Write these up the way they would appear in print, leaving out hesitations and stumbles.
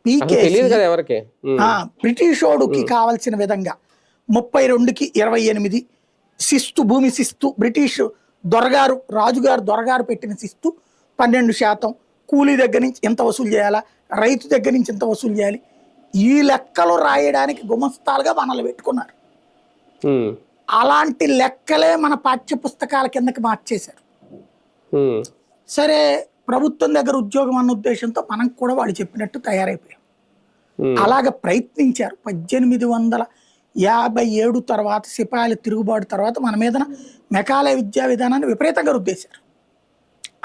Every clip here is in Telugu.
పీకేసి ఆ బ్రిటిషోడుకి కావాల్సిన విధంగా 32కి 28 శిస్తు, భూమి శిస్తు, బ్రిటిష్ దొరగారు రాజుగారు దొరగారు పెట్టిన శిస్తు 12%, కూలీ దగ్గర నుంచి ఎంత వసూలు చేయాలా, రైతు దగ్గర నుంచి ఎంత వసూలు చేయాలి, ఈ లెక్కలు రాయడానికి గుమస్తాలుగా మనల్ని పెట్టుకున్నారు. అలాంటి లెక్కలే మన పాఠ్య పుస్తకాల కిందకి మార్చేశారు. సరే, ప్రభుత్వం దగ్గర ఉద్యోగం అన్న ఉద్దేశంతో మనం కూడా వాళ్ళు చెప్పినట్టు తయారైపోయాం. అలాగ ప్రయత్నించారు. 1857 తర్వాత సిపాయిల తిరుగుబాటు తర్వాత మన మీద మెకాలే విద్యా విధానాన్ని విపరీతంగా రుద్దేశారు.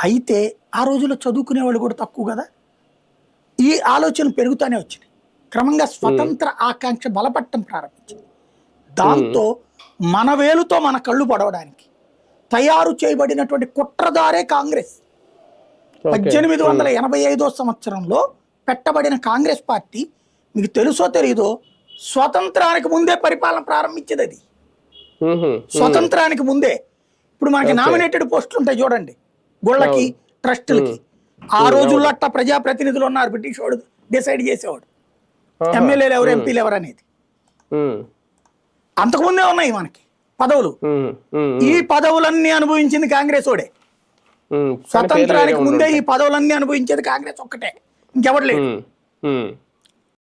అయితే ఆ రోజుల్లో చదువుకునే వాళ్ళు కూడా తక్కువ కదా, ఈ ఆలోచనలు పెరుగుతూనే వచ్చినాయి. క్రమంగా స్వతంత్ర ఆకాంక్ష బలపడటం ప్రారంభించింది. దాంతో మన వేలుతో మన కళ్ళు పడవడానికి తయారు చేయబడినటువంటి కుట్రదారే కాంగ్రెస్. 1885 సంవత్సరంలో పెట్టబడిన కాంగ్రెస్ పార్టీ, మీకు తెలుసో తెలీదో, స్వతంత్రానికి ముందే పరిపాలన ప్రారంభించేది. అది స్వతంత్రానికి ముందే. ఇప్పుడు మనకి నామినేటెడ్ పోస్టులు ఉంటాయి చూడండి, గుళ్ళకి, ట్రస్టులకి. ఆ రోజుల్లో అట్ట ప్రజాప్రతినిధులు ఉన్నారు, బ్రిటిష్ వాడు డిసైడ్ చేసేవాడు ఎమ్మెల్యేలు ఎవరు, ఎంపీలు ఎవరు అనేది. అంతకుముందే ఉన్నాయి మనకి పదవులు. ఈ పదవులన్నీ అనుభవించింది కాంగ్రెస్ వాడే. స్వతంత్రానికి ముందే ఈ పదవులన్నీ అనుభవించేది కాంగ్రెస్ ఒక్కటే, ఇంకెవరు లేడు.